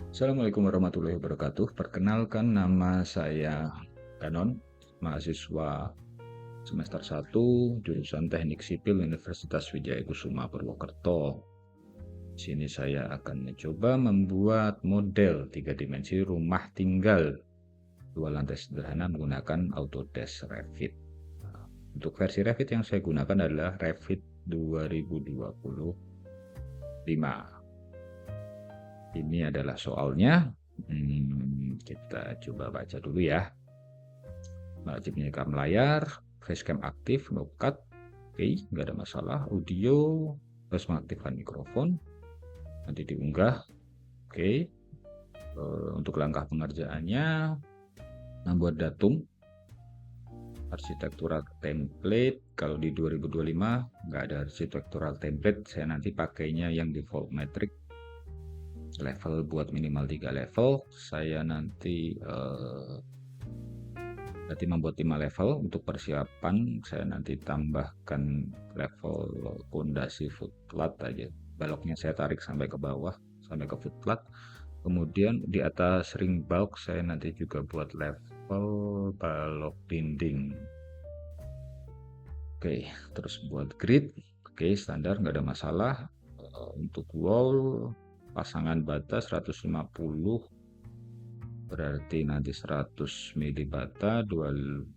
Assalamualaikum warahmatullahi wabarakatuh. Perkenalkan, nama saya Ganon, mahasiswa semester 1, jurusan Teknik Sipil Universitas Wijaya Kusuma Purwokerto. Di sini saya akan mencoba membuat model 3 dimensi rumah tinggal 2 lantai sederhana menggunakan Autodesk Revit. Untuk versi Revit yang saya gunakan adalah Revit 2025. Ini adalah soalnya. Kita coba baca dulu ya. Wajib menyalakan layar, facecam aktif, no cut. Oke, nggak ada masalah. Audio, harus mengaktifkan mikrofon. Nanti diunggah. Oke. Untuk langkah pengerjaannya, membuat datum, arsitektural template. Kalau di 2025 nggak ada arsitektural template, saya nanti pakainya yang default metric. Level buat minimal 3 level. Saya nanti berarti membuat 5 level. Untuk persiapan saya nanti tambahkan level pondasi footplat aja, baloknya saya tarik sampai ke bawah sampai ke footplat. Kemudian di atas ring bulk saya nanti juga buat level balok dinding. Oke, terus buat grid, oke, standar, nggak ada masalah. Untuk wall pasangan bata 150, berarti nanti 100 mili bata, 20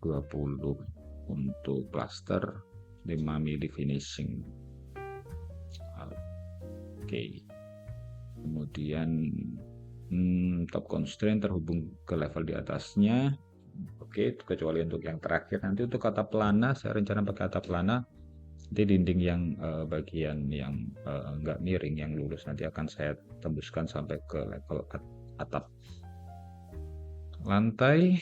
untuk plaster, 5 mili finishing. Oke. Kemudian top constraint terhubung ke level di atasnya. Oke, kecuali untuk yang terakhir. Nanti untuk atap pelana saya rencana pakai atap pelana. Nanti dinding yang bagian yang nggak miring, yang lurus, nanti akan saya tembuskan sampai ke level atap. Lantai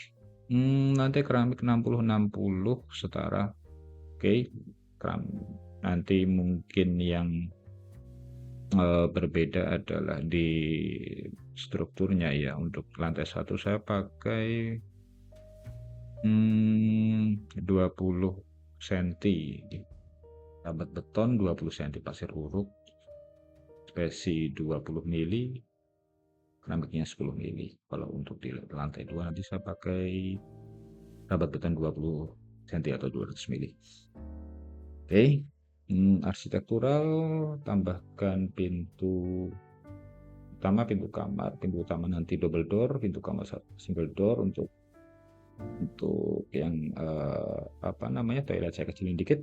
lantai keramik 60-60 setara. Oke, nanti mungkin yang berbeda adalah di strukturnya ya. Untuk lantai 1 saya pakai 20 cm rabat beton, 20 cm pasir uruk, spesi 20 mili, keramiknya 10 mili. Kalau untuk di lantai 2 nanti saya pakai rabat beton 20 cm atau 200 mili. Oke. Arsitektural, tambahkan pintu utama, pintu kamar. Pintu utama nanti double door, pintu kamar single door. Untuk yang toilet saya kecilin dikit.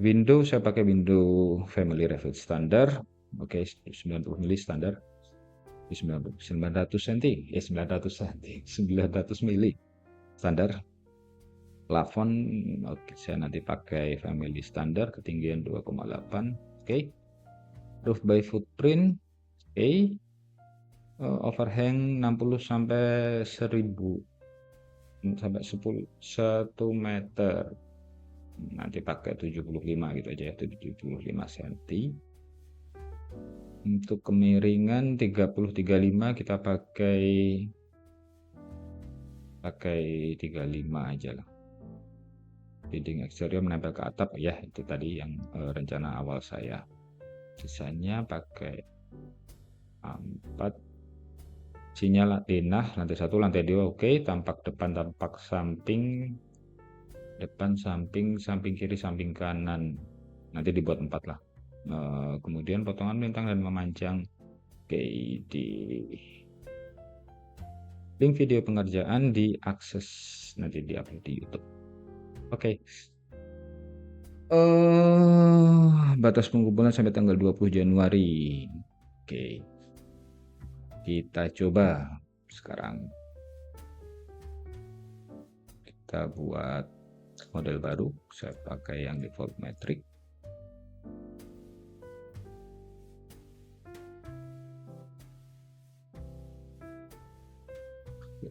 Window saya pakai window family Revit standar. Oke, 90 mili standar. 900 cm 900 mili standar. Plafon, oke, saya nanti pakai family standar, ketinggian 2,8. Oke. Roof by footprint, oke. Overhang 60 sampai 1000 sampai 1 meter. Nanti pakai 75 gitu aja ya, 75 cm. Untuk kemiringan 30-35 kita pakai 35 aja lah. Dinding eksterior menempel ke atap ya, itu tadi yang rencana awal saya. Sisanya pakai 4. Sinyal denah lantai 1, lantai 2 oke. Tampak depan, tampak samping, depan, samping kiri, samping kanan, nanti dibuat 4 lah. Kemudian potongan melintang dan memanjang. Oke, di link video pengerjaan diakses, nanti diupload di YouTube. Oke. Batas pengumpulan sampai tanggal 20 Januari. Oke. Kita coba sekarang. Kita buat model baru. Saya pakai yang default metric.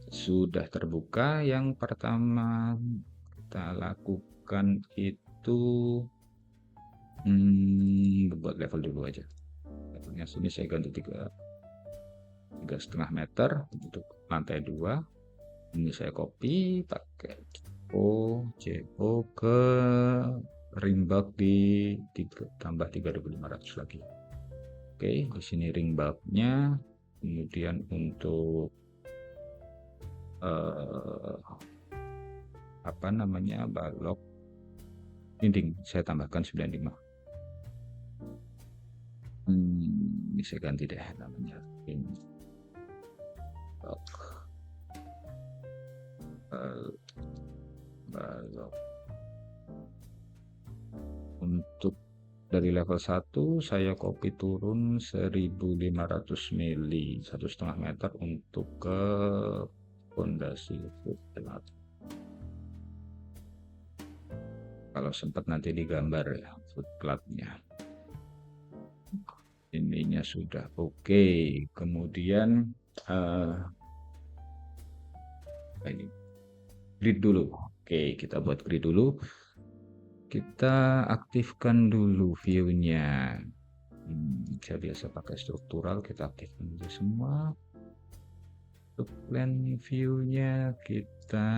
Sudah terbuka. Yang pertama kita lakukan itu buat level dulu aja. Levelnya sini saya ganti 3,5 meter untuk lantai 2. Ini saya copy pakai CO ke ring bulk di tambah 3.500 lagi. Oke, di sini ring bulknya Kemudian untuk balok dinding saya tambahkan 95. Ini saya ganti deh namanya. Ini balok. Untuk dari level 1 saya copy turun 1500 mili, 1,5 meter untuk ke fondasi footplat. Kalau sempat nanti digambar ya footplatnya. Ininya sudah oke. Kemudian ini grid dulu. Oke, kita buat grid dulu. Kita aktifkan dulu view-nya. Saya biasa pakai struktural, kita aktifkan aja semua. Untuk plan view-nya kita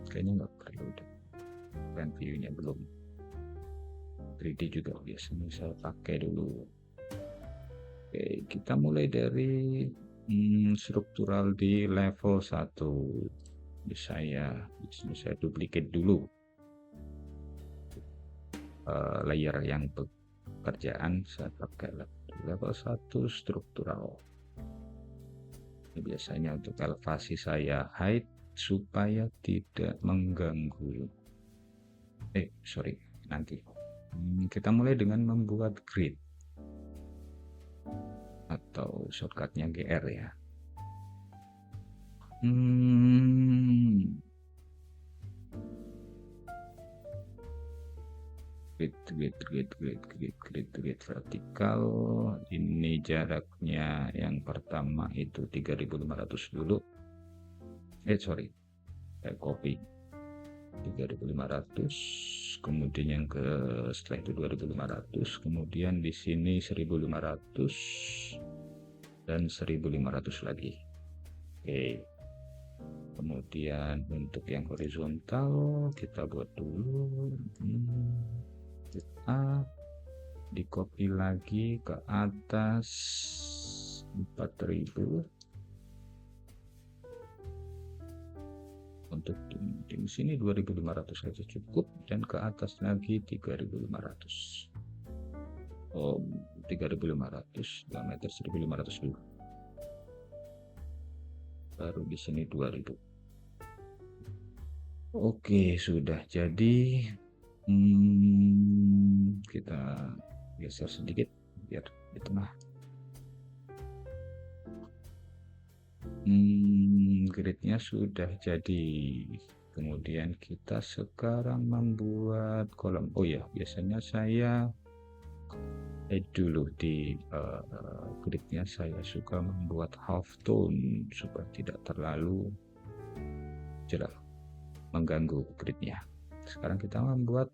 kayaknya nggak perlu deh. Plan view-nya belum. 3D juga biasanya saya pakai dulu. Oke, kita mulai dari struktural di level 1. Di sini saya duplicate dulu layer yang pekerjaan, saya pakai level 1 struktural. Ini biasanya untuk elevasi saya hide supaya tidak mengganggu. Nanti kita mulai dengan membuat grid atau shortcutnya GR ya. Grid vertikal. Ini jaraknya yang pertama itu 3500 dulu. Saya copy 3500, kemudian yang setelah itu 2500, kemudian di sini 1500 dan 1500 lagi. Oke. Kemudian untuk yang horizontal kita buat dulu kita di copy lagi ke atas 4000. Untuk di sini 2500 saja cukup, dan ke atas lagi 3500. 3500 diameter 1500 dulu. Baru di sini 2000. Oke, sudah jadi. Kita geser sedikit biar di tengah. Gridnya sudah jadi. Kemudian kita sekarang membuat kolom. Biasanya saya dulu di gridnya saya suka membuat half tone supaya tidak terlalu cerah mengganggu gridnya. Sekarang kita membuat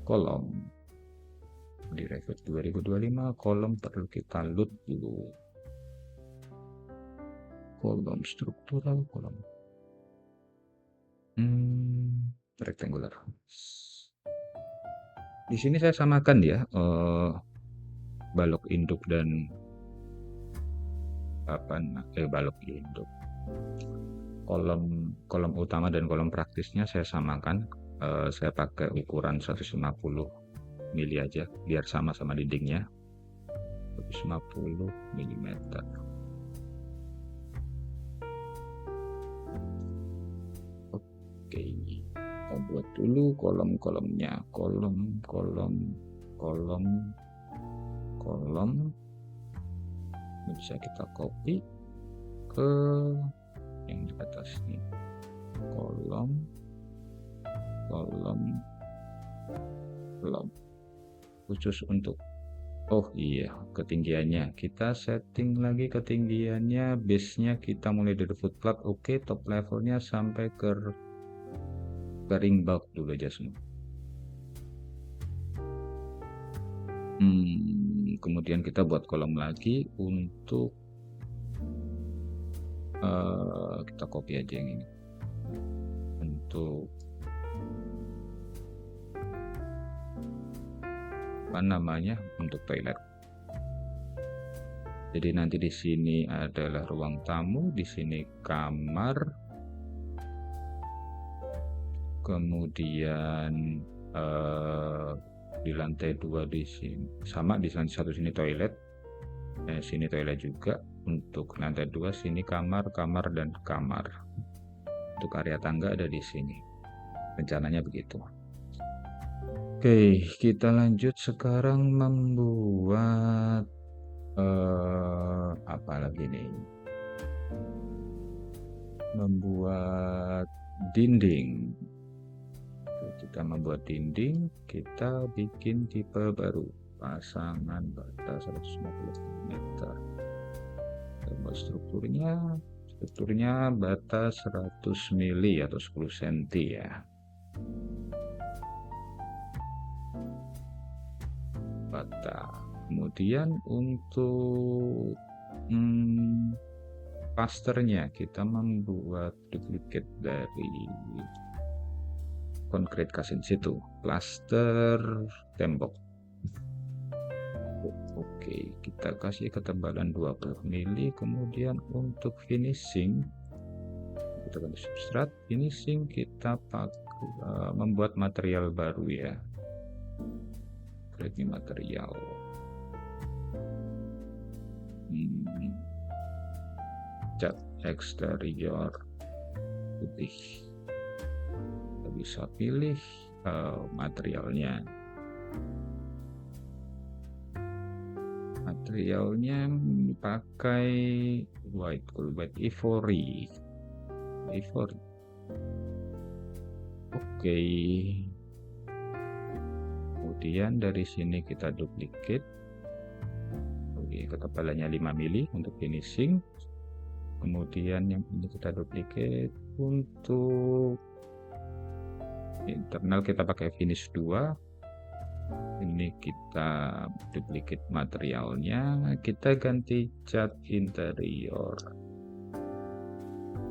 kolom di Revit 2025. Kolom perlu kita load dulu. Kolom struktural, kolom rectangular. Di sini saya samakan ya balok induk dan balok induk. Kolom utama dan kolom praktisnya saya samakan. Saya pakai ukuran 150 mili aja biar sama-sama dindingnya. 150 mm. Oke, kita buat dulu kolom-kolomnya. Kolom ini bisa kita copy ke yang di atas ini. Kolom khusus untuk ketinggiannya kita setting lagi. Ketinggiannya base-nya kita mulai dari footplat. Oke, top levelnya sampai ke ring bulk dulu aja semua. Kemudian kita buat kolom lagi untuk kita copy aja yang ini untuk untuk toilet. Jadi nanti di sini adalah ruang tamu, di sini kamar, kemudian di lantai 2 di sini sama, di lantai 1 sini toilet, sini toilet juga. Untuk lantai 2 sini kamar, dan kamar. Untuk area tangga ada di sini. Rencananya begitu. Oke, kita lanjut sekarang membuat apa lagi nih? Membuat dinding. Kita membuat dinding, kita bikin tipe baru, pasangan batas 150 meter. Buat strukturnya batas 100 mili atau 10 cm ya. Bata. Kemudian untuk plasternya kita membuat duplikat dari concrete cast in situ, plaster tembok. Oke, kita kasih ketebalan 20 mili. Kemudian untuk finishing, kita ganti substrat. Finishing kita pakai membuat material baru ya. Create material. Cat eksterior putih. Kita bisa pilih materialnya. Materialnya pakai white ivory. Oke. Kemudian dari sini kita duplicate. Oke, ketebalannya 5 mili untuk finishing. Kemudian yang ini kita duplicate. Untuk internal kita pakai finish 2. Ini kita duplicate materialnya, kita ganti cat interior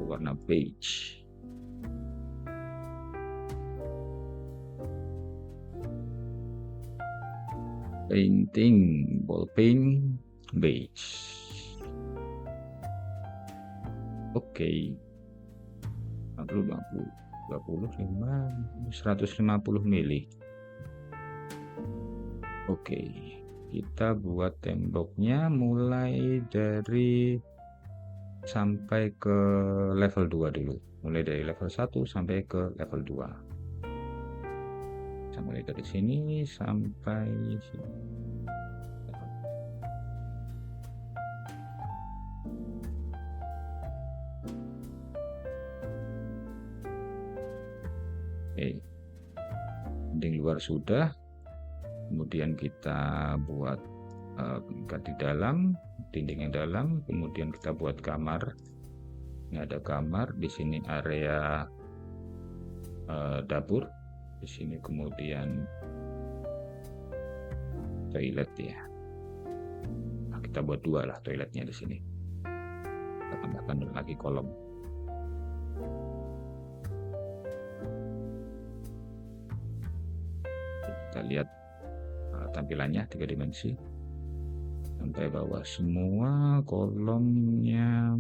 warna beige. Painting ball paint beige. Oke. 150 mili. Oke, kita buat temboknya mulai dari sampai ke level 2 dulu. Mulai dari level 1 sampai ke level 2. Kita mulai dari sini sampai sini. Oke. Dinding luar sudah. Kemudian kita buat di dalam, dinding yang dalam. Kemudian kita buat kamar. Ini ada kamar, di sini area dapur, di sini kemudian toilet ya. Nah, kita buat 2 lah toiletnya di sini. Kita tambahkan lagi kolom. Kita lihat tampilannya 3 dimensi sampai bawah semua kolomnya.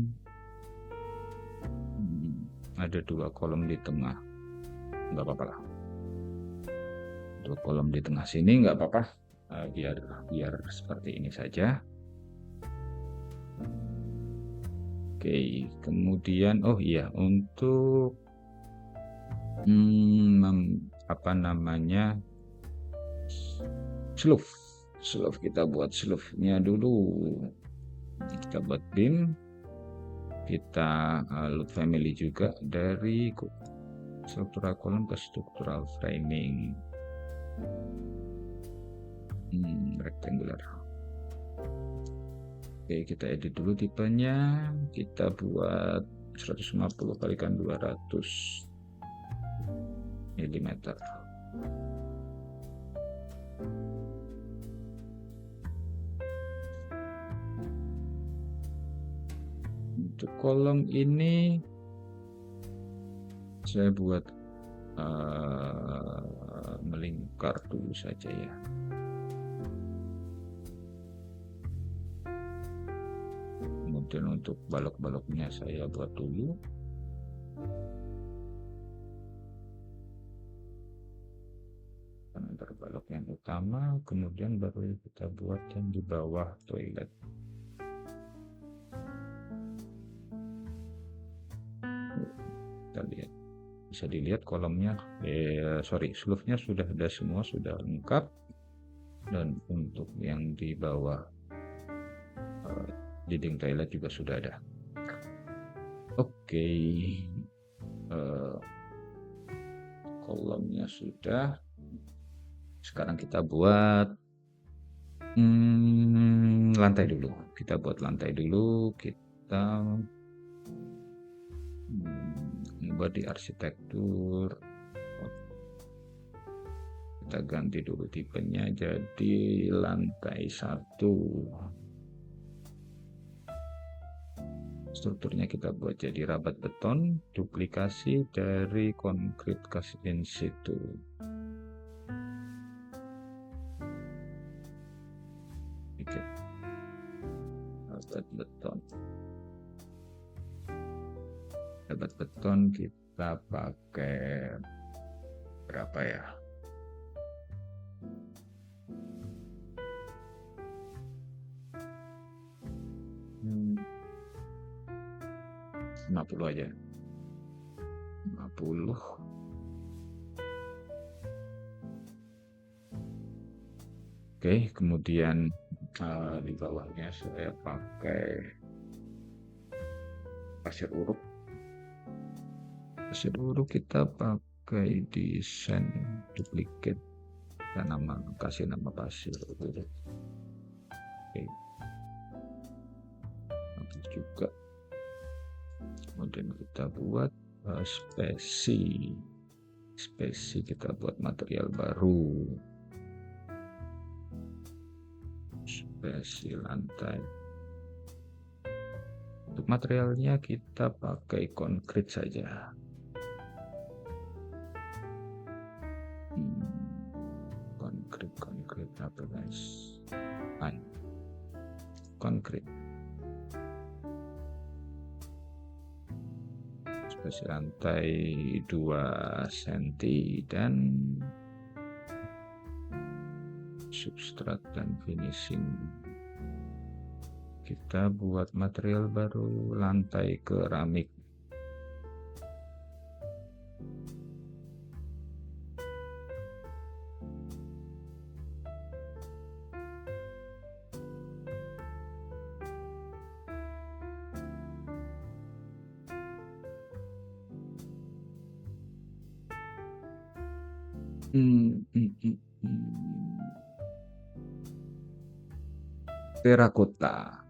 Ada 2 kolom di tengah, nggak apa-apa lah. 2 kolom di tengah sini nggak apa-apa, biar seperti ini saja. Oke, kemudian oh iya, untuk apa namanya, Slope kita buat slope-nya dulu. Kita buat beam, kita load family juga dari struktural kolom ke struktural framing rectangular. Oke, kita edit dulu tipenya. Kita buat 150 kalikan 200 mm. Untuk kolom ini saya buat melingkar dulu saja ya. Dan untuk balok-baloknya saya buat dulu. Antar balok yang utama, kemudian baru kita buat yang di bawah toilet. Kita lihat, bisa dilihat kolomnya, slope-nya sudah ada semua, sudah lengkap. Dan untuk yang di bawah dinding toilet juga sudah ada. Oke, kolomnya sudah. Sekarang kita buat lantai dulu. Kita buat lantai dulu. Kita buat di arsitektur. Kita ganti dulu tipenya jadi lantai 1. Strukturnya kita buat jadi rabat beton, duplikasi dari konkrit cast in situ. Oke. Rabat beton. Rabat beton kita pakai berapa ya? 50 aja. 50. Oke, kemudian di bawahnya saya pakai pasir uruk. Pasir uruk kita pakai desain duplicate dan kasih nama pasir uruk. Oke. Nanti juga. Kemudian kita buat spesi kita buat material baru, spesi lantai. Untuk materialnya kita pakai konkrit saja. Konkrit apa guys? Konkrit. Spesi lantai 2 cm dan substrat dan finishing. Kita buat material baru, lantai keramik. Terakota,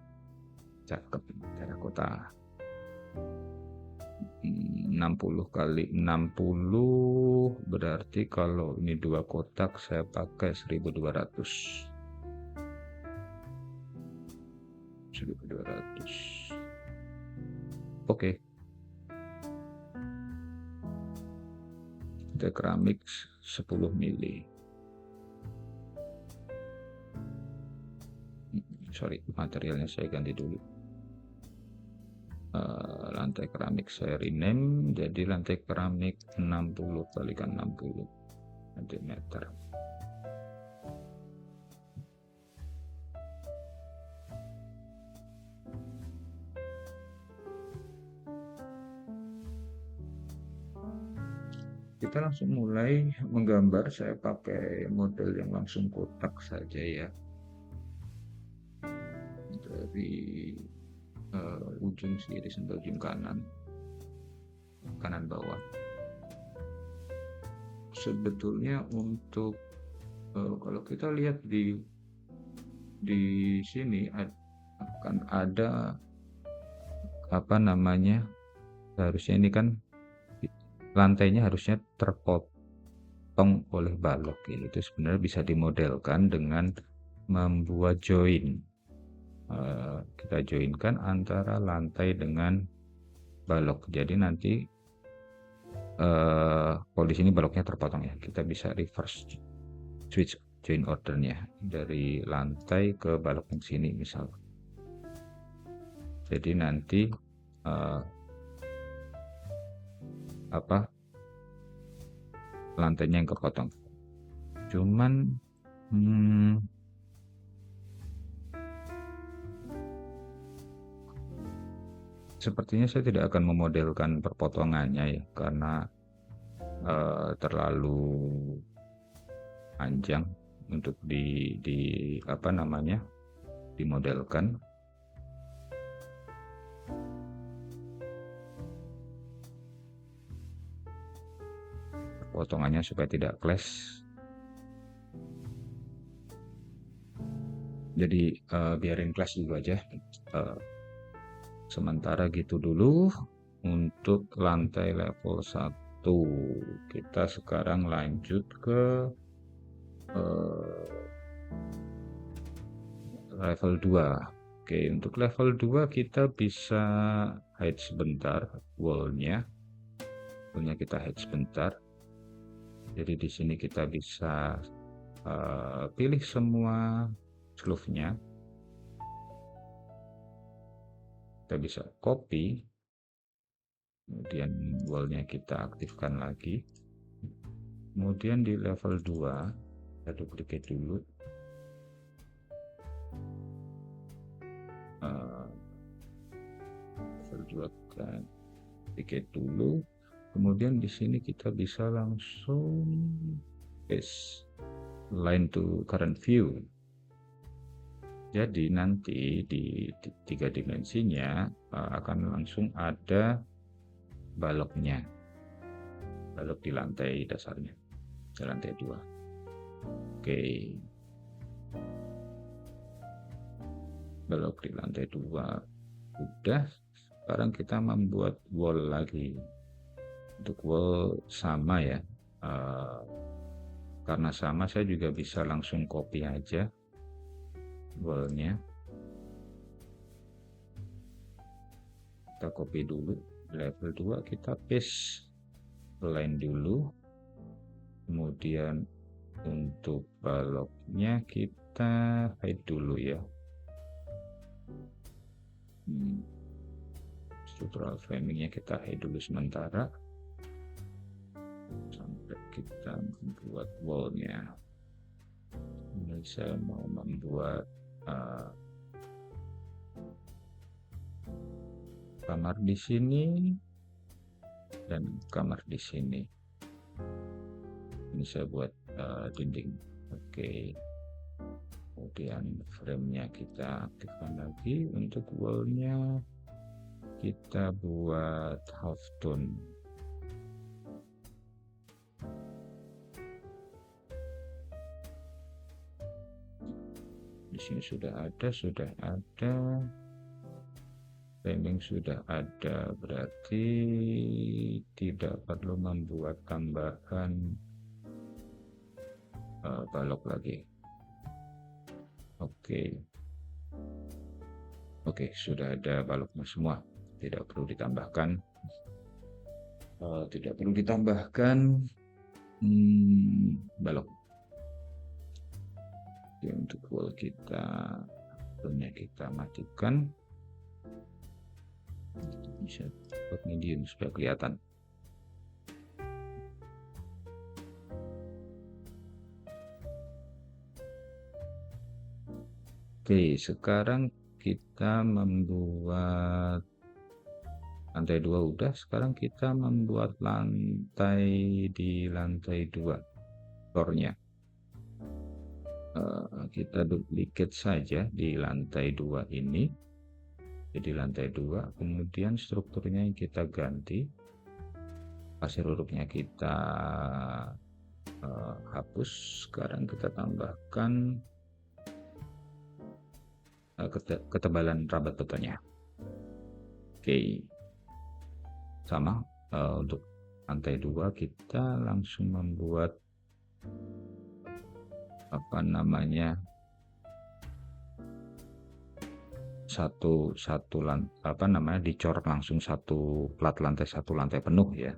cakep. Terakota 60 kali 60 berarti kalau ini 2 kotak saya pakai 1200. Oke. Kita keramik 10 mili. Sorry, materialnya saya ganti dulu. Lantai keramik saya rename jadi lantai keramik 60 kali 60 cm. Kita langsung mulai menggambar. Saya pakai model yang langsung kotak saja ya, dari ujung kiri sampai ujung kanan bawah. Sebetulnya untuk kalau kita lihat di sini akan ada harusnya ini kan lantainya harusnya terpotong oleh balok. Itu sebenarnya bisa dimodelkan dengan membuat join. Kita joinkan antara lantai dengan balok. Jadi nanti kalau di sini baloknya terpotong ya, kita bisa reverse switch join ordernya dari lantai ke balok yang sini misal. Jadi nanti lantainya yang kepotong. Cuman sepertinya saya tidak akan memodelkan perpotongannya ya, karena terlalu panjang untuk dimodelkan. Potongannya supaya tidak clash. Jadi biarin clash dulu aja. Sementara gitu dulu untuk lantai level 1. Kita sekarang lanjut ke level 2. Oke, untuk level 2 kita bisa hide sebentar wallnya kita hide sebentar. Jadi di sini kita bisa pilih semua sleeve-nya. Kita bisa copy, kemudian wall-nya kita aktifkan lagi. Kemudian di level 2 kita duplicate dulu. Level 2 kita duplicate dulu. Kemudian di sini kita bisa langsung paste line to current view. Jadi nanti di 3 dimensinya akan langsung ada baloknya, balok di lantai dasarnya, di lantai 2. Oke, balok di lantai 2 udah. Sekarang kita membuat wall lagi. Untuk wall sama ya, karena sama saya juga bisa langsung copy aja wallnya. Kita copy dulu level 2, kita paste line dulu. Kemudian untuk baloknya kita hide dulu ya. Structural framingnya kita hide dulu sementara sampai kita membuat wallnya. Ini saya mau membuat kamar di sini dan kamar di sini. Ini saya buat dinding. Oke. Kemudian frame-nya kita aktifkan lagi. Untuk wall-nya kita buat half tone. Di sini sudah ada. Framing sudah ada, berarti tidak perlu membuat tambahan balok lagi. Oke, sudah ada baloknya semua, tidak perlu ditambahkan. Balok. Oke, untuk wall kita matikan. Bisa buat medium supaya kelihatan. Oke, sekarang kita membuat lantai 2 udah. Sekarang kita membuat lantai di lantai 2 floor-nya. Kita duplicate saja di lantai 2 ini. Jadi lantai 2, kemudian strukturnya yang kita ganti, pasir hurufnya kita hapus. Sekarang kita tambahkan ketebalan rabat betonnya. Oke, sama untuk lantai 2 kita langsung membuat dicor langsung satu plat lantai, satu lantai penuh ya.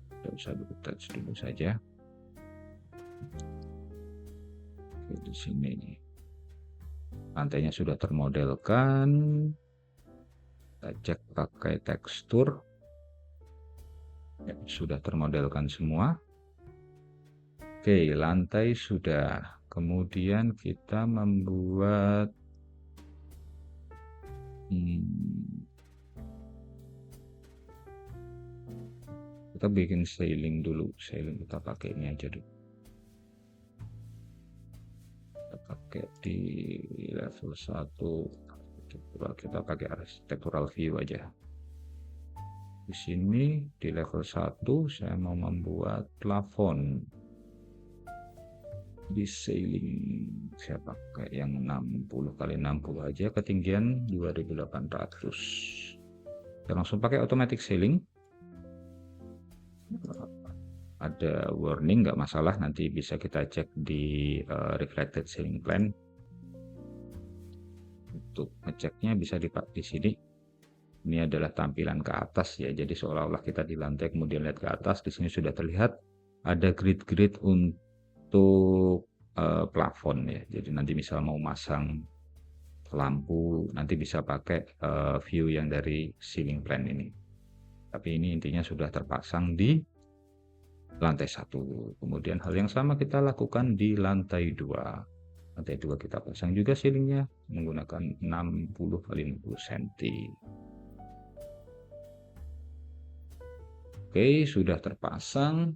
Tidak usah touch dulu saja. Oke, di sini nih. Lantainya sudah termodelkan. Kita cek pakai tekstur. Ya, sudah termodelkan semua. Oke, lantai sudah. Kemudian kita membuat kita bikin ceiling dulu. Ceiling kita pakai ini aja dulu. Kita pakai di level 1. Kita pakai architectural view aja. Di sini di level 1 saya mau membuat plafon. Di ceiling saya pakai yang 60 kali 60 aja, ketinggian 2800. Kita langsung pakai automatic ceiling. Ada warning, nggak masalah, nanti bisa kita cek di reflected ceiling plan. Untuk ngeceknya bisa di sini. Ini adalah tampilan ke atas ya, jadi seolah-olah kita di lantai kemudian lihat ke atas. Di sini sudah terlihat ada grid-grid untuk plafon ya. Jadi nanti misal mau masang lampu nanti bisa pakai view yang dari ceiling plan ini. Tapi ini intinya sudah terpasang di lantai 1. Kemudian hal yang sama kita lakukan di lantai 2. Lantai 2 kita pasang juga ceilingnya menggunakan 60 kali 60 cm. Oke, sudah terpasang.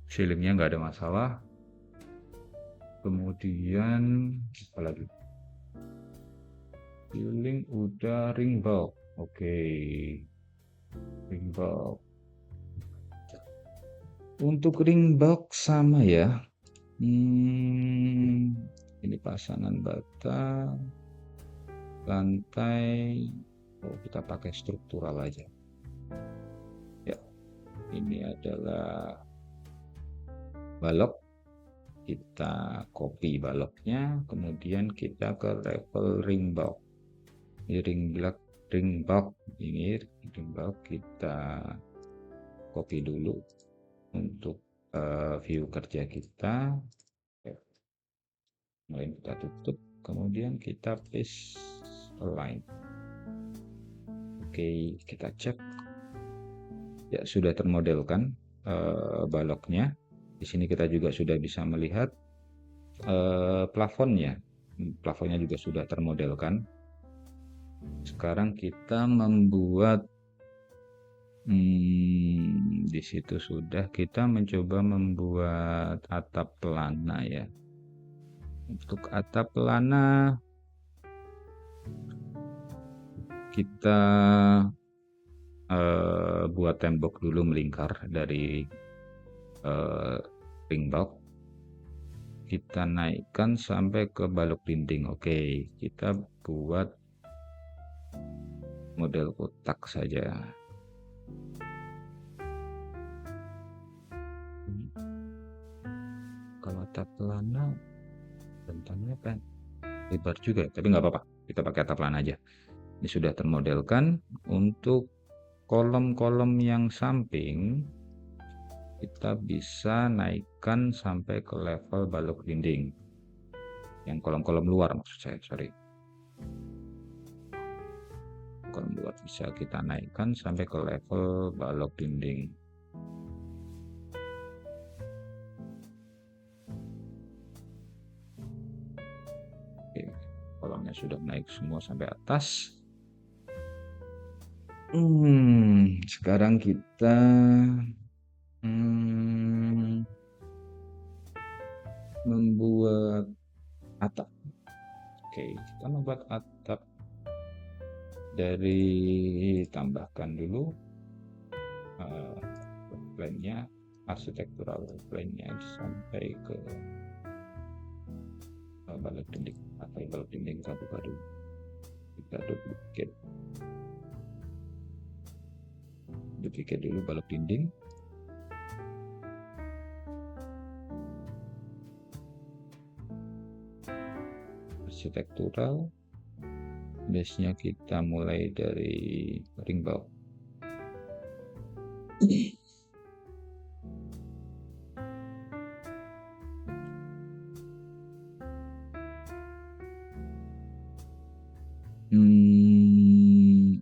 Ceilingnya nggak ada masalah. Kemudian apa lagi? Ceiling udah ring bulb. Oke. Ring bulb. Untuk ring bulb sama ya. Ini pasangan bata, lantai. Oh, kita pakai struktural aja. Ya, ini adalah balok. Kita copy baloknya, kemudian kita ke level ring bulb. Ini ring bulb ini ring bulb kita copy dulu untuk view kerja kita. Kemudian kita tutup, kemudian kita paste align. Oke, kita cek ya, sudah termodelkan baloknya. Di sini kita juga sudah bisa melihat plafonnya. Plafonnya juga sudah termodelkan. Sekarang kita membuat di situ sudah kita mencoba membuat atap pelana ya. Untuk atap pelana kita buat tembok dulu melingkar dari ring bulb. Kita naikkan sampai ke balok dinding. Oke, kita buat model kotak saja. Kalau atap pelana bentannya kan lebar juga, tapi nggak apa-apa, kita pakai atap pelana aja. Ini sudah termodelkan. Untuk kolom-kolom yang samping kita bisa naikkan sampai ke level balok dinding, yang kolom-kolom luar maksud saya, sorry. Kolom luar bisa kita naikkan sampai ke level balok dinding. Oke, kolomnya sudah naik semua sampai atas. Sekarang kita membuat atap. Oke, kita membuat atap dari tambahkan dulu plan-nya, architectural plan-nya sampai ke balok dinding. Atau balok dinding kita buka dulu, kita duplicate dulu balok dinding. Architectural, base-nya kita mulai dari ring bulb.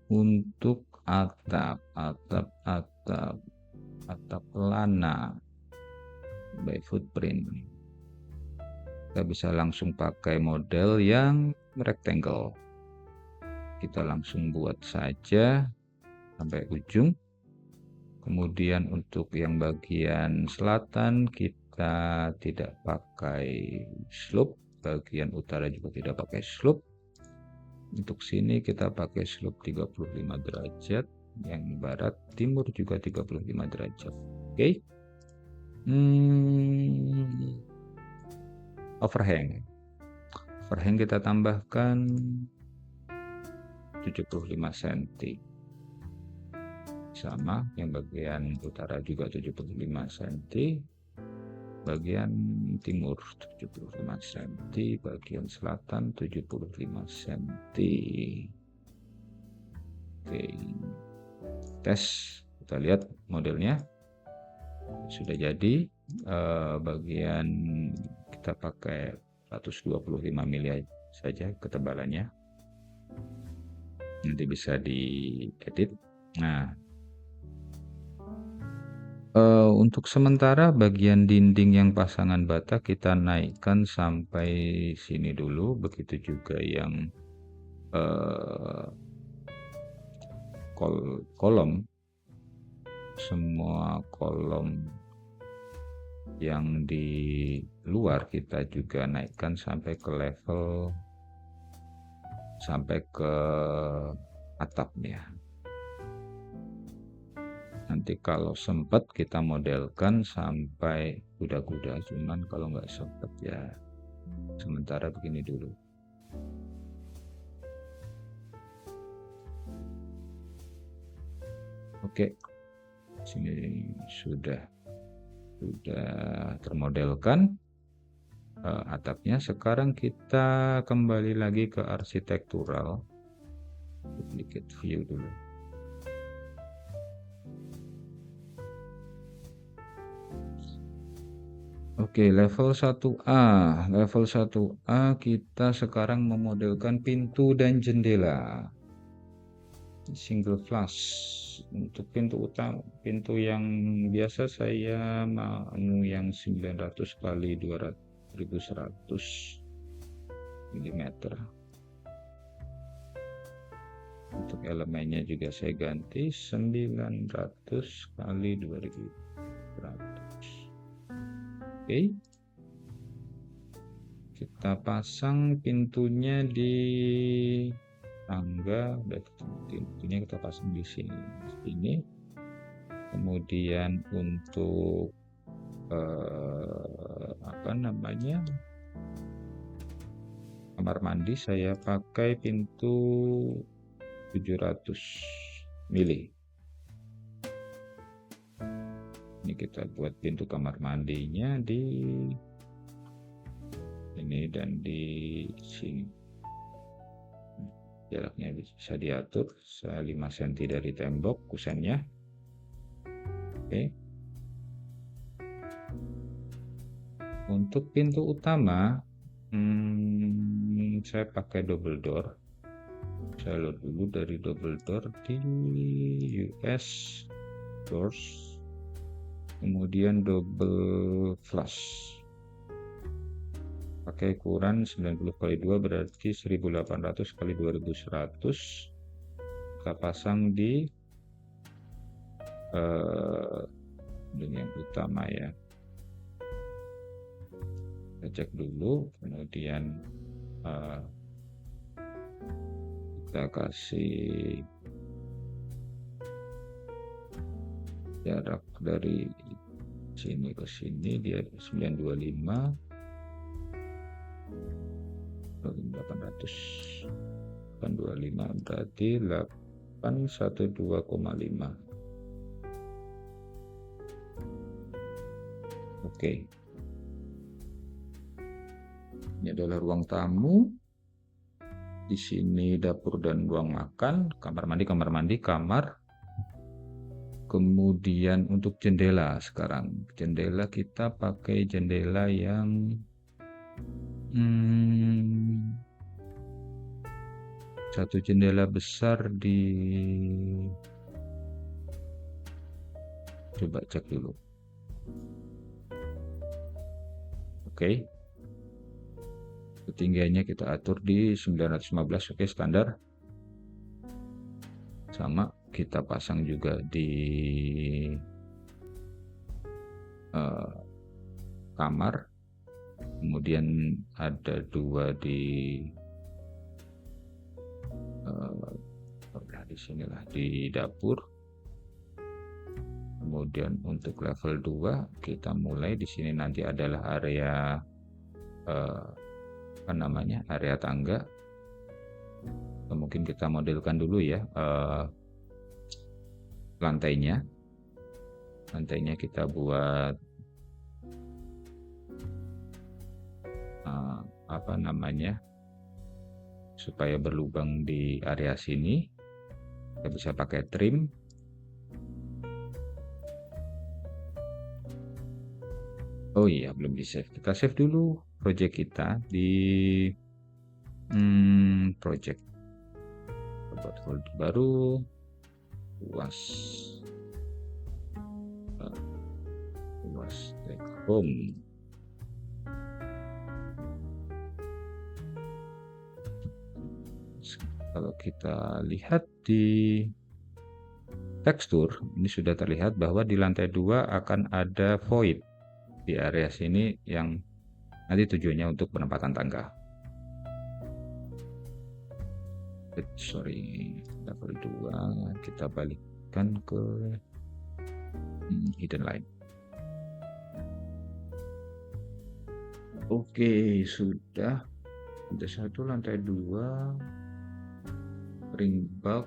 Untuk atap pelana by footprint, kita bisa langsung pakai model yang rectangle. Kita langsung buat saja sampai ujung. Kemudian untuk yang bagian selatan kita tidak pakai slope, bagian utara juga tidak pakai slope. Untuk sini kita pakai slope 35 derajat, yang barat timur juga 35 derajat. Oke. Overhang kita tambahkan 75 cm. Sama, yang bagian utara juga 75 cm, bagian timur 75 cm, bagian selatan 75 cm. Oke, tes, kita lihat modelnya sudah jadi. Bagian kita pakai 125 mili saja ketebalannya, nanti bisa diedit. Nah, untuk sementara bagian dinding yang pasangan bata kita naikkan sampai sini dulu, begitu juga yang kolom, semua kolom yang di luar kita juga naikkan sampai ke level, sampai ke atapnya. Nanti kalau sempat kita modelkan sampai kuda-kuda, cuman kalau nggak sempat ya sementara begini dulu. Oke, sini sudah termodelkan atapnya. Sekarang kita kembali lagi ke arsitektural, duplicate view dulu. Oke, level 1A. Level 1A kita sekarang memodelkan pintu dan jendela. Single flush. Untuk pintu utama, pintu yang biasa saya mau yang 900 kali 2100 mm. Untuk elemennya juga saya ganti 900 kali 2100. Oke, kita pasang pintunya di tangga, pintunya kita pasang di sini. Kemudian untuk kamar mandi saya pakai pintu 700 mili. Ini kita buat pintu kamar mandinya di ini dan di sini. Jaraknya bisa diatur 5 cm dari tembok kusennya. Oke. Untuk pintu utama saya pakai double door. Saya load dulu dari double door di US doors, kemudian double flush, pakai ukuran 90 kali 2 berarti 1800 kali 2100. Kita pasang di yang utama ya. Kita cek dulu, kemudian kita kasih jarak dari sini ke sini dia 925 800 825 berarti 812,5. Oke, ini adalah ruang tamu. Di sini dapur dan ruang makan, kamar mandi, kamar. Kemudian untuk jendela, sekarang jendela kita pakai jendela yang Satu jendela besar di, coba cek dulu. Oke. Ketinggiannya kita atur di 915, oke, standar. Sama kita pasang juga di kamar, kemudian ada 2 di sinilah di dapur. Kemudian untuk level 2 kita mulai di sini nanti adalah area apa namanya, area tangga. Mungkin kita modelkan dulu ya lantainya kita buat apa namanya, supaya berlubang di area sini. Kita bisa pakai trim. Oh iya, belum di save. Kita save dulu project kita di project. Buat folder baru, luas take home. Kalau kita lihat di tekstur, ini sudah terlihat bahwa di lantai 2 akan ada void di area sini yang nanti tujuannya untuk penempatan tangga. Sorry, level 2 kita balikkan ke hidden line. Oke, sudah ada 1 lantai 2 ring bulk,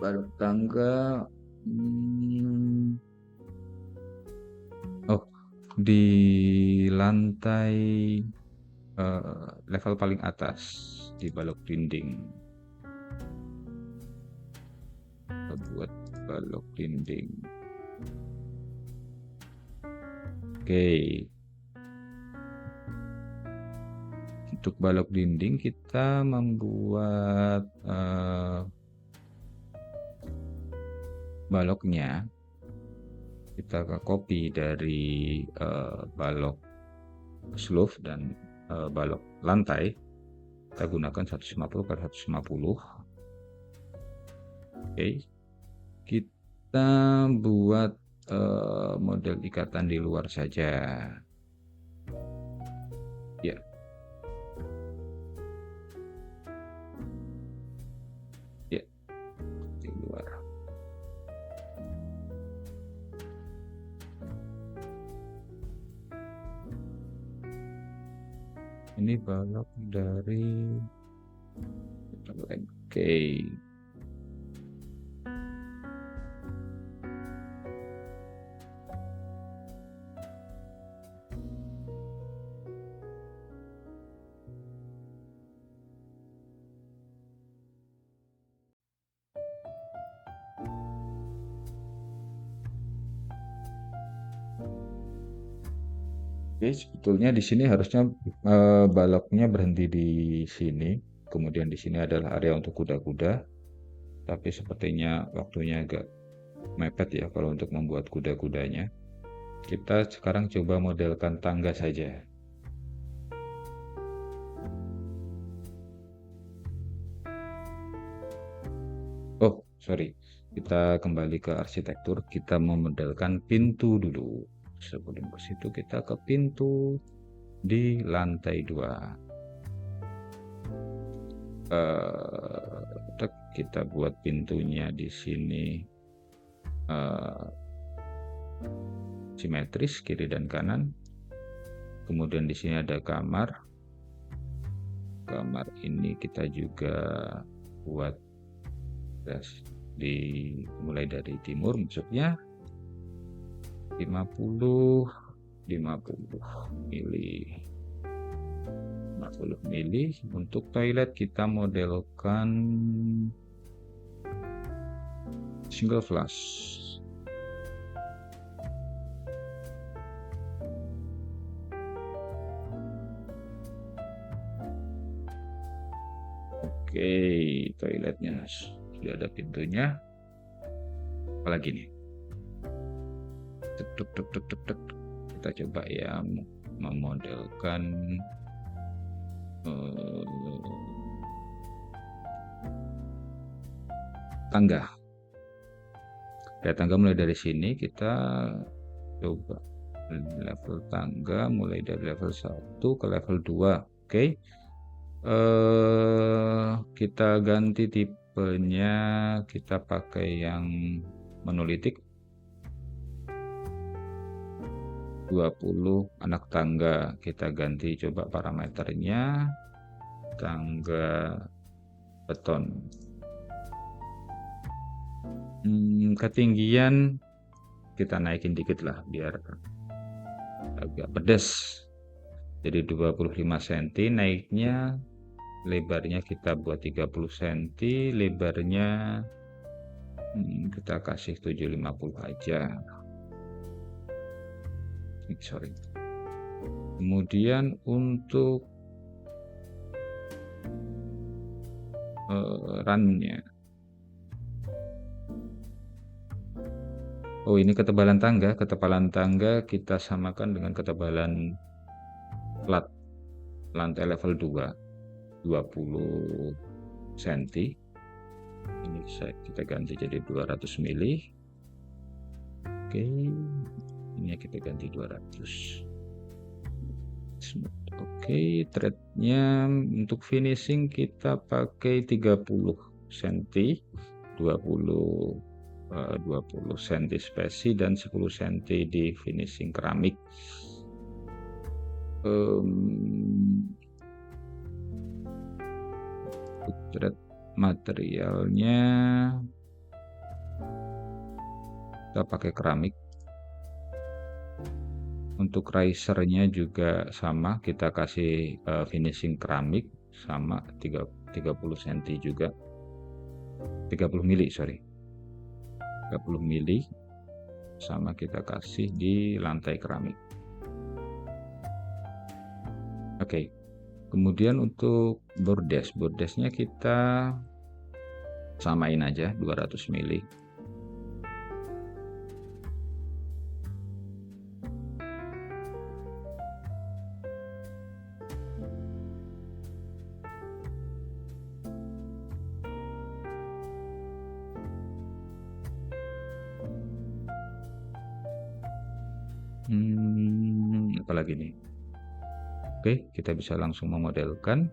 balok tangga. Oh, di lantai level paling atas di balok dinding, kita buat balok dinding. Oke, untuk balok dinding kita membuat baloknya kita copy dari balok slove dan balok lantai. Kita gunakan 150x150. Oke, kita buat model ikatan di luar saja ya. Di luar. Ini balok dari oke. Oke, sebetulnya di sini harusnya baloknya berhenti di sini. Kemudian di sini adalah area untuk kuda-kuda. Tapi sepertinya waktunya agak mepet ya kalau untuk membuat kuda-kudanya. Kita sekarang coba modelkan tangga saja. Oh, sorry. Kita kembali ke arsitektur. Kita memodelkan pintu dulu. Sebelum ke situ kita ke pintu di lantai 2. Kita buat pintunya di sini simetris kiri dan kanan. Kemudian di sini ada kamar. Kamar ini kita juga buat mulai dari timur maksudnya 50 mili. Untuk toilet kita modelkan single flush. Oke, toiletnya sudah ada pintunya. Apalagi nih? Kita coba ya memodelkan tangga. Ya, tangga mulai dari sini kita coba level tangga mulai dari level 1 ke level 2. Oke. Kita ganti tipenya, kita pakai yang monolitik 20 anak tangga. Kita ganti coba parameternya tangga beton. Ketinggian kita naikin dikit lah biar agak pedas, jadi 25 cm naiknya. Lebarnya kita buat 30 cm, lebarnya kita kasih 750 aja. Sorry. Kemudian untuk runnya, oh ini ketebalan tangga kita samakan dengan ketebalan plat lantai level 2 20 cm. Ini kita ganti jadi 200 mili. Oke, ini kita ganti 200. Oke, threadnya untuk finishing kita pakai 30 cm, 20 cm spesi dan 10 cm di finishing keramik. Thread materialnya kita pakai keramik. Untuk risernya juga sama, kita kasih finishing keramik sama 30 cm juga, 30 mili sorry, 30 mili sama kita kasih di lantai keramik. Oke. Kemudian untuk bordesnya kita samain aja 200 mili. Apalagi nih? Oke, kita bisa langsung memodelkan.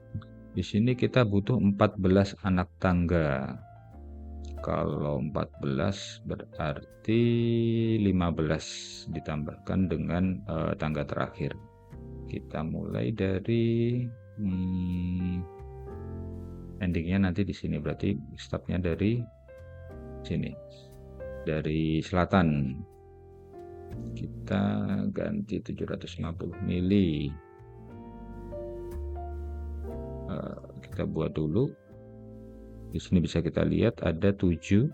Di sini kita butuh 14 anak tangga. Kalau 14 berarti 15 ditambahkan dengan tangga terakhir. Kita mulai dari endingnya nanti di sini, berarti startnya dari sini, dari selatan. Kita ganti 750 mili. Kita buat dulu. Di sini bisa kita lihat ada 7,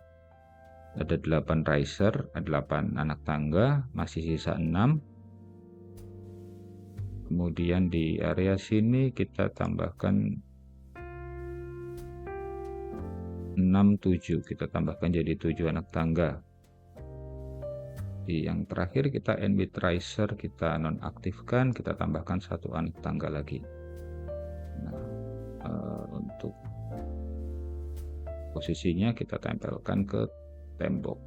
ada 8 riser, ada 8 anak tangga, masih sisa 6. Kemudian di area sini kita tambahkan 6, 7, kita tambahkan jadi 7 anak tangga. Di yang terakhir kita end with riser kita nonaktifkan, kita tambahkan 1 anak tangga lagi. Nah, untuk posisinya kita tempelkan ke tembok.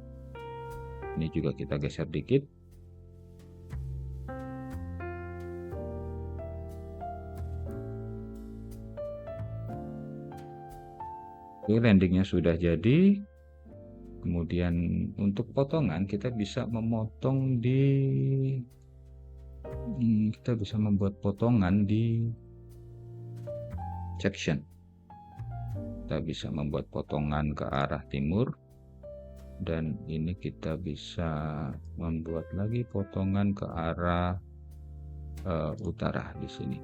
Ini juga kita geser dikit. Oke, landingnya sudah jadi. Kemudian untuk potongan kita bisa memotong kita bisa membuat potongan di section. Kita bisa membuat potongan ke arah timur, dan ini kita bisa membuat lagi potongan ke arah utara di sini,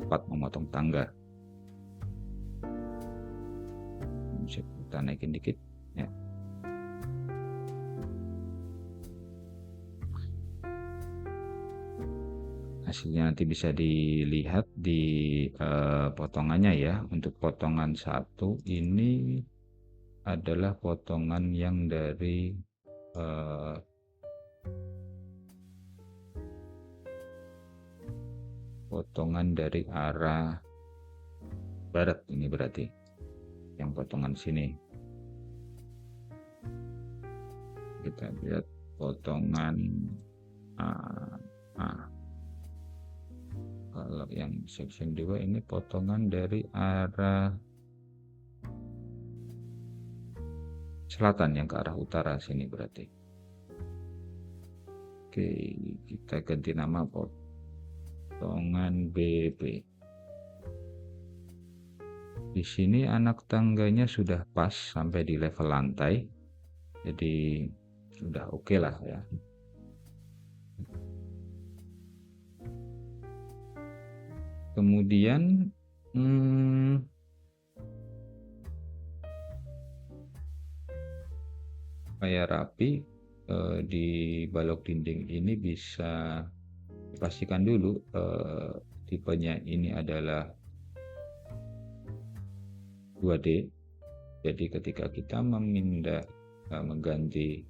tempat memotong tangga. Bisa kita naikin dikit ya. hasilnya nanti bisa dilihat di potongannya ya. Untuk potongan 1 ini adalah potongan yang dari arah barat, ini berarti yang potongan sini. Kita lihat potongan kalau yang section 2 ini potongan dari arah selatan yang ke arah utara sini berarti. Oke, kita ganti nama potongan BB. Di sini anak tangganya sudah pas sampai di level lantai, jadi sudah oke lah ya. Kemudian supaya rapi, di balok dinding ini bisa dipastikan dulu tipenya ini adalah 2D. Jadi ketika kita mengganti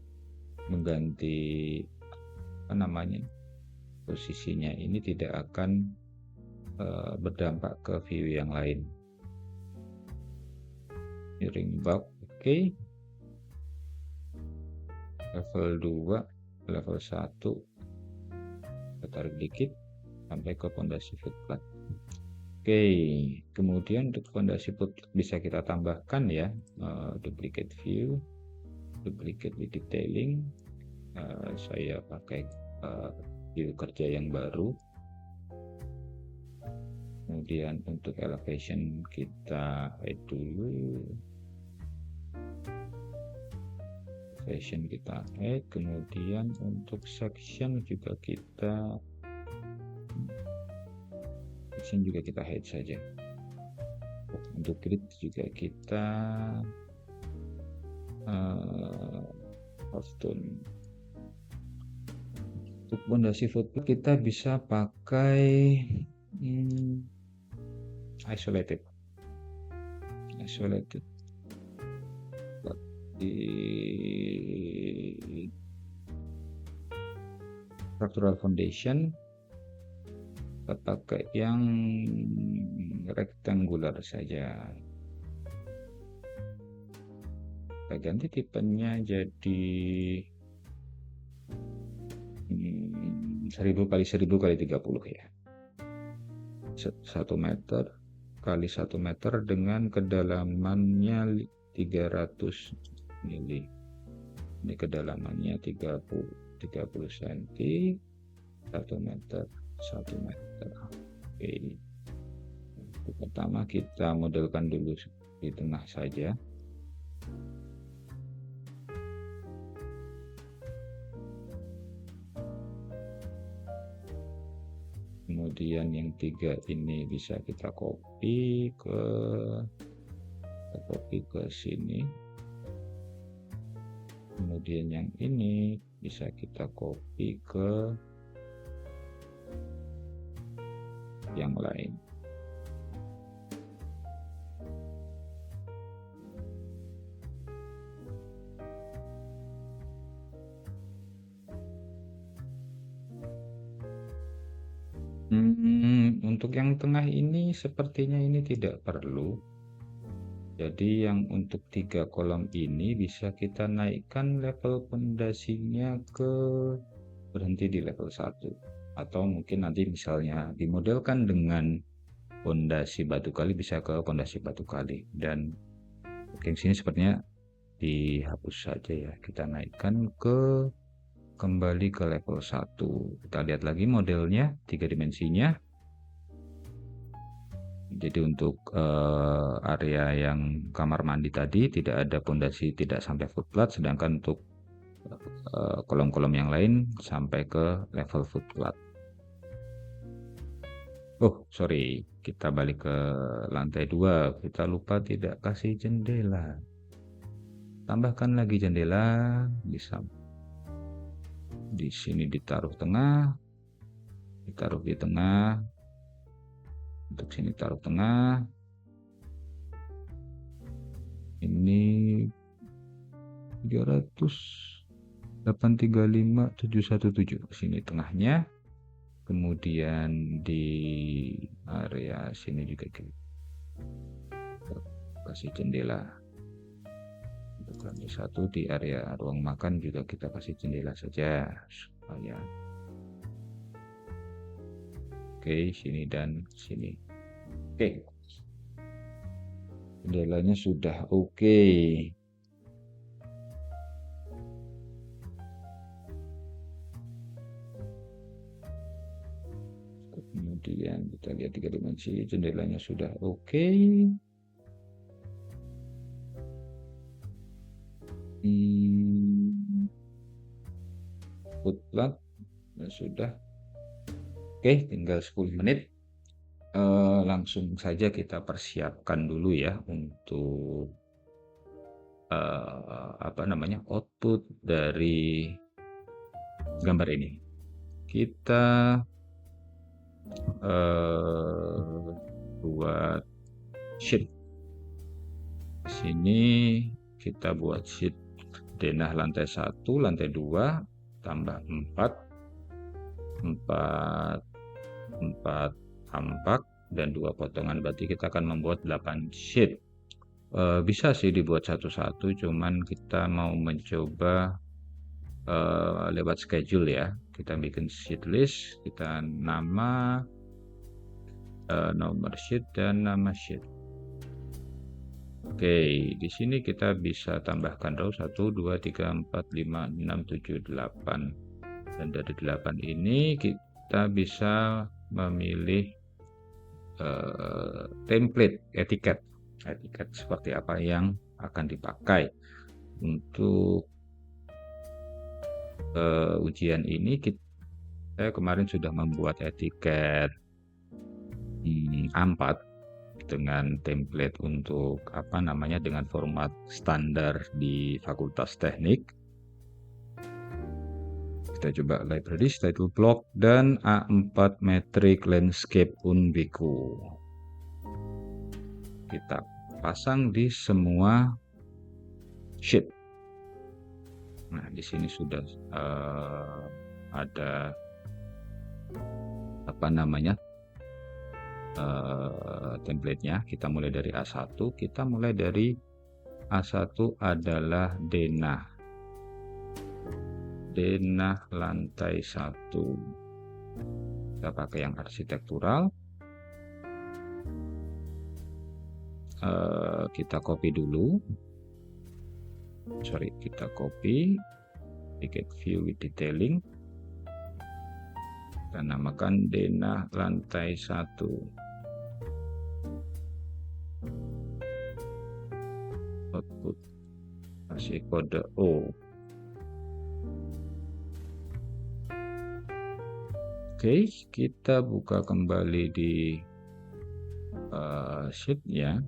posisinya, ini tidak akan berdampak ke view yang lain. Ring bulb oke. Level 2, level 1 kita tarik dikit sampai ke pondasi footplat. Oke, kemudian untuk pondasi footplat bisa kita tambahkan ya, duplicate view, duplicate with detailing. Saya pakai view kerja yang baru. Kemudian untuk elevation kita hide dulu. Kita hide, kemudian untuk section juga kita hide saja. Untuk grid juga kita custom. Untuk pondasi footplat kita bisa pakai isolated di structural foundation. Kita pakai yang rectangular saja. Kita ganti tipenya jadi 1000 kali 1000 kali 30 ya. 1 meter kali 1 meter dengan kedalamannya 300 mili. Ini kedalamannya 30 cm, 1 meter. Oke. Pertama kita modelkan dulu di tengah saja. Kemudian yang 3 ini bisa kita copy ke sini. Kemudian yang ini bisa kita copy ke yang lain. Untuk yang tengah ini sepertinya ini tidak perlu. Jadi yang untuk 3 kolom ini bisa kita naikkan level pondasinya ke berhenti di level 1, atau mungkin nanti misalnya dimodelkan dengan pondasi batu kali bisa ke pondasi batu kali, dan mungkin sini sepertinya dihapus saja ya. Kita naikkan kembali ke level 1. Kita lihat lagi modelnya 3 dimensinya. Jadi untuk area yang kamar mandi tadi tidak ada pondasi, tidak sampai footplat, sedangkan untuk kolom-kolom yang lain sampai ke level footplat. Oh sorry, kita balik ke lantai 2. Kita lupa tidak kasih jendela. Tambahkan lagi jendela, bisa di sini ditaruh tengah, Taruh di tengah. Untuk sini taruh tengah. Ini 300.835.717. Sini tengahnya. Kemudian di area sini juga kita kasih jendela. Untuk lantai 1 di area ruang makan juga kita kasih jendela saja supaya oke, sini dan sini. Oke. Jendelanya sudah oke. Kemudian kita lihat 3 dimensi, jendelanya sudah oke. Footlight sudah oke, tinggal 10 menit. Langsung saja kita persiapkan dulu ya untuk output dari gambar ini. Kita buat sheet. Di sini kita buat sheet denah lantai 1, lantai 2 tambah 4 tampak dan 2 potongan, berarti kita akan membuat 8 sheet. Bisa sih dibuat satu-satu, cuman kita mau mencoba lewat schedule ya. Kita bikin sheet list, kita nama, nomor sheet dan nama sheet. Oke, di sini kita bisa tambahkan row 1, 2, 3, 4, 5, 6, 7, 8. Dan dari 8 ini kita bisa memilih template, etiket seperti apa yang akan dipakai. Untuk ujian ini saya kemarin sudah membuat etiket A4 dengan template untuk dengan format standar di Fakultas Teknik. Kita coba libraries, title block, dan A4 metric landscape Unbiku. Kita pasang di semua sheet. Nah, di sini sudah ada template-nya. Kita mulai dari A1. Kita mulai dari A1 adalah denah lantai 1. Kita pakai yang arsitektural. Kita copy dulu. Kita copy, ticket view with detailing. Kita namakan denah lantai 1. Output kasih kode O. Oke, kita buka kembali di sheet ya.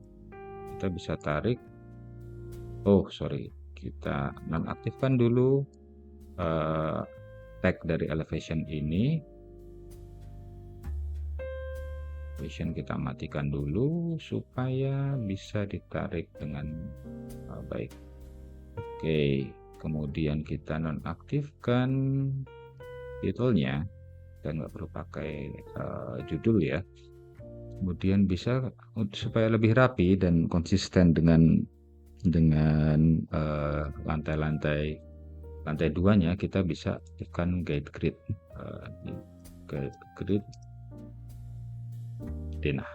Kita bisa tarik. Kita nonaktifkan dulu tag dari elevation ini. Elevation kita matikan dulu supaya bisa ditarik dengan baik. Oke, kemudian kita nonaktifkan titelnya. Kita nggak perlu pakai judul ya. Kemudian bisa supaya lebih rapi dan konsisten dengan lantai 2-nya, kita bisa tekan guide grid denah.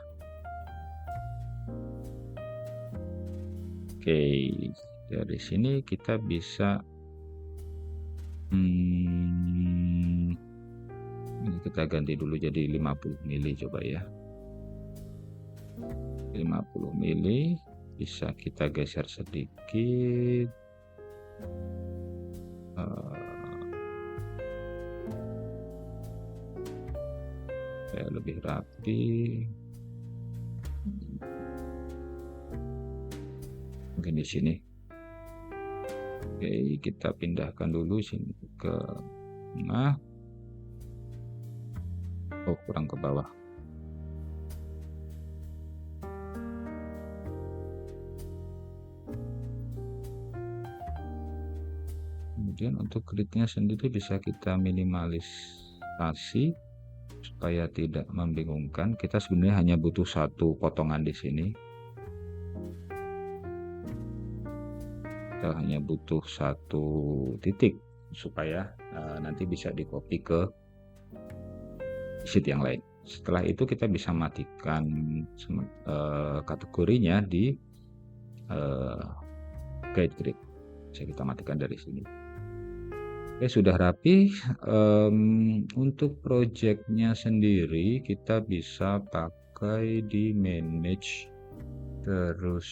Oke, dari sini kita bisa ini kita ganti dulu jadi 50 mili coba ya. 50 mili bisa kita geser sedikit. Supaya lebih rapi. Mungkin di sini. Oke, kita pindahkan dulu sini ke tengah. Oh, kurang ke bawah. Kemudian untuk gridnya sendiri bisa kita minimalisasi supaya tidak membingungkan. Kita sebenarnya hanya butuh satu potongan di sini. Kita hanya butuh satu titik supaya nanti bisa di-copy ke sheet yang lain. Setelah itu kita bisa matikan kategorinya di guide grid. Bisa kita matikan dari sini. Oke, sudah rapi. Untuk projectnya sendiri kita bisa pakai di manage, terus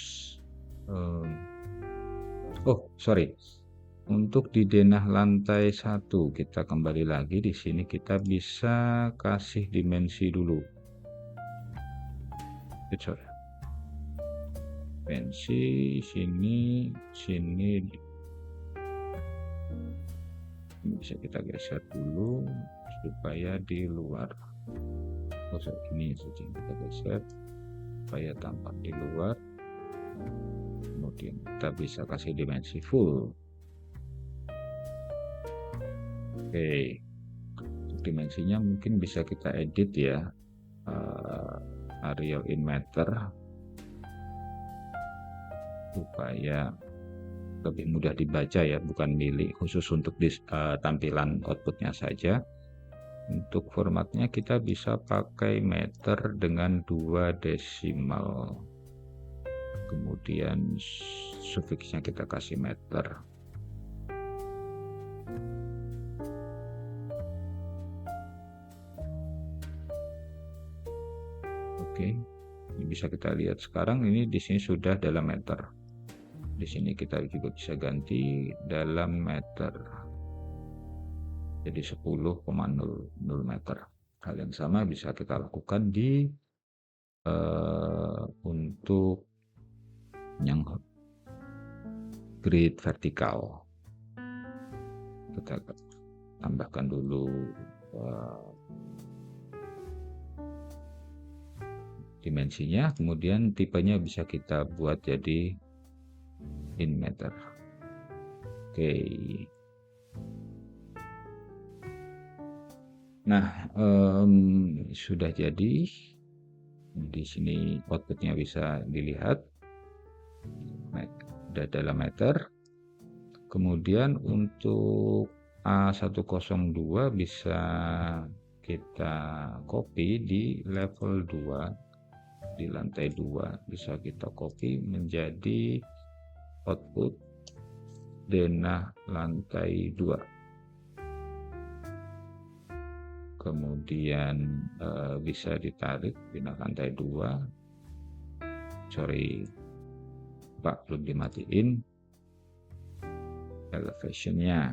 untuk di denah lantai 1 kita kembali lagi. Di sini kita bisa kasih dimensi dulu. Dimensi sini bisa kita geser dulu supaya di luar. Ini saja kita geser supaya tampak di luar. Kemudian kita bisa kasih dimensi full. Oke, untuk dimensinya mungkin bisa kita edit ya, Arial in meter supaya lebih mudah dibaca ya, bukan mili, khusus untuk tampilan outputnya saja. Untuk formatnya kita bisa pakai meter dengan 2 desimal, kemudian sufiksnya kita kasih meter. Oke, ini bisa kita lihat sekarang ini di sini sudah dalam meter. Di sini kita juga bisa ganti dalam meter, jadi 10,00 meter. Hal yang sama bisa kita lakukan di untuk yang grid vertikal. Kita tambahkan dulu dimensinya, kemudian tipenya bisa kita buat jadi in meter. Oke. Nah, sudah jadi. Di sini outputnya bisa dilihat, sudah dalam meter. Kemudian untuk A102 bisa kita copy di level 2, di lantai 2 bisa kita copy menjadi output denah lantai 2. Kemudian bisa ditarik denah lantai 2. Sorry Pak, belum dimatiin elevationnya.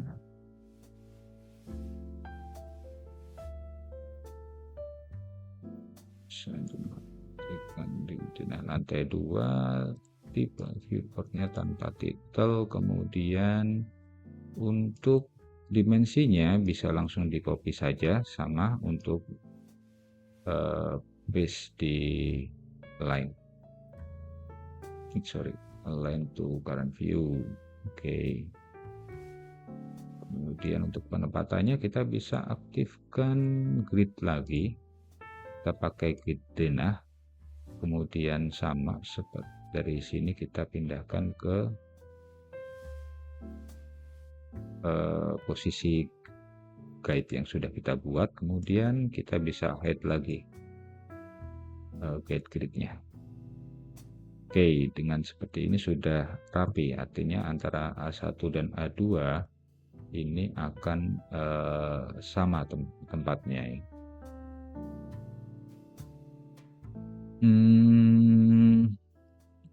Di denah lantai 2, tipe viewportnya tanpa titel. Kemudian untuk dimensinya bisa langsung di copy saja, sama untuk base di line, align to current view. Oke. Kemudian untuk penempatannya kita bisa aktifkan grid lagi, kita pakai grid denah, kemudian sama seperti dari sini kita pindahkan ke posisi guide yang sudah kita buat, kemudian kita bisa hide lagi guide gridnya. Oke, dengan seperti ini sudah rapi, artinya antara A1 dan A2 ini akan sama tempatnya.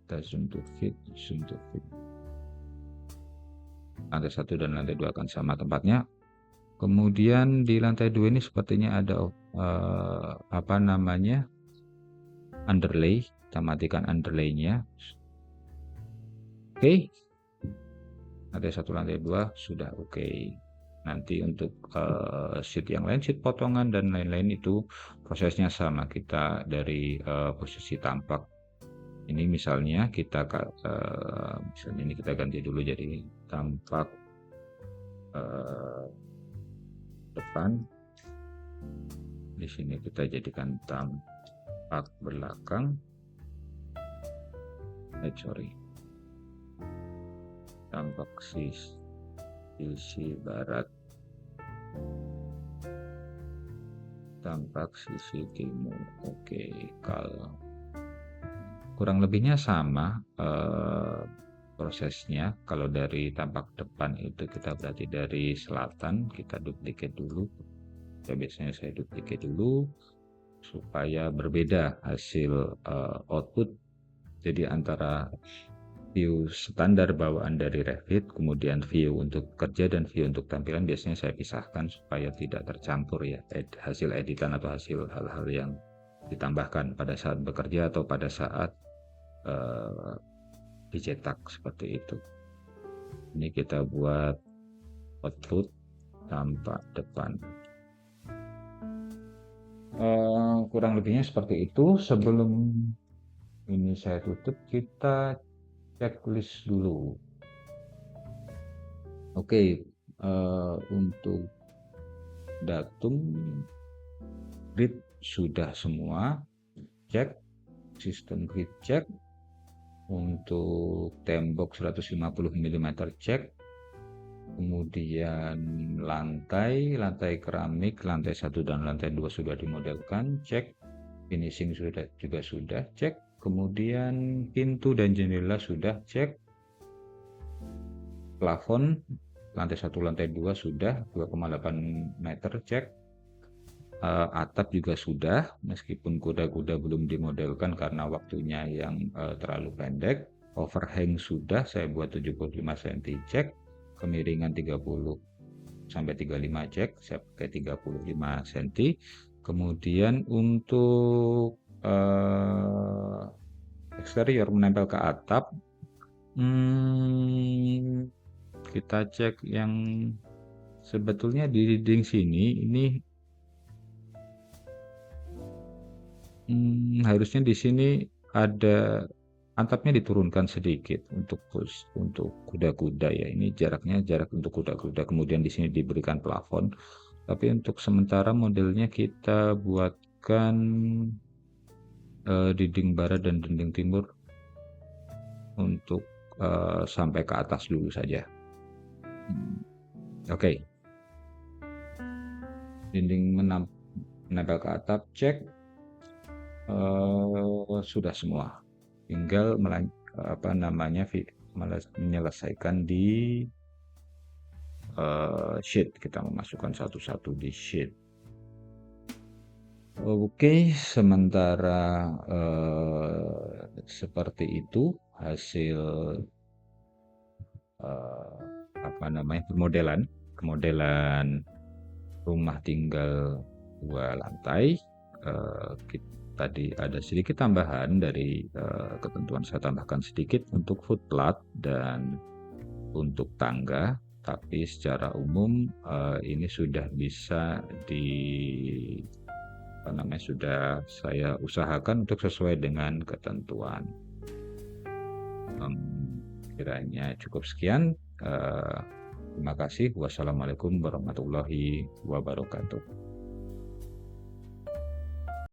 Kita zoom to fit. Lantai 1 dan lantai 2 akan sama tempatnya. Kemudian di lantai 2 ini sepertinya ada underlay. Kita matikan underlay-nya. Oke. Lantai 1, lantai 2 sudah oke. Nanti untuk sheet yang lain, sheet potongan dan lain-lain itu prosesnya sama. Kita dari posisi tampak ini misalnya misalnya ini kita ganti dulu jadi tampak depan. Di sini kita jadikan tampak belakang. Tampak sisi barat, tampak sisi timur. Oke, kalau kurang lebihnya sama prosesnya. Kalau dari tampak depan itu kita berarti dari selatan, kita duplicate dulu. Biasanya saya duplicate dulu supaya berbeda hasil output. Jadi antara view standar bawaan dari Revit, kemudian view untuk kerja dan view untuk tampilan biasanya saya pisahkan supaya tidak tercampur ya hasil editan atau hasil hal-hal yang ditambahkan pada saat bekerja atau pada saat dicetak seperti itu. Ini kita buat output tampak depan. Kurang lebihnya seperti itu. Sebelum ini saya tutup, kita checklist dulu. Oke, untuk datum grid sudah semua, cek. Sistem grid cek. Untuk tembok 150 mm cek. Kemudian lantai keramik, lantai 1 dan lantai 2 sudah dimodelkan, cek. Finishing juga sudah, cek. Kemudian pintu dan jendela sudah, cek. Plafon lantai 1, lantai 2 sudah 2,8 meter, cek. Atap juga sudah, meskipun kuda-kuda belum dimodelkan karena waktunya yang terlalu pendek. Overhang sudah, saya buat 75 cm, cek. Kemiringan 30 sampai 35, cek. Saya pakai 35 cm. Kemudian untuk eksterior menempel ke atap, kita cek yang sebetulnya di dinding sini ini harusnya di sini ada atapnya diturunkan sedikit untuk kuda-kuda ya. Ini jarak untuk kuda-kuda. Kemudian di sini diberikan plafon. Tapi untuk sementara modelnya kita buatkan dinding barat dan dinding timur untuk sampai ke atas dulu saja. Oke. Dinding menempel ke atap, cek. Sudah semua. Tinggal menyelesaikan di sheet. Kita memasukkan satu-satu di sheet. Oke, sementara seperti itu hasil pemodelan rumah tinggal 2 lantai. Tadi ada sedikit tambahan dari ketentuan, saya tambahkan sedikit untuk footpath dan untuk tangga, tapi secara umum ini sudah bisa sudah saya usahakan untuk sesuai dengan ketentuan. Kiranya cukup sekian. Terima kasih. Wassalamualaikum warahmatullahi wabarakatuh.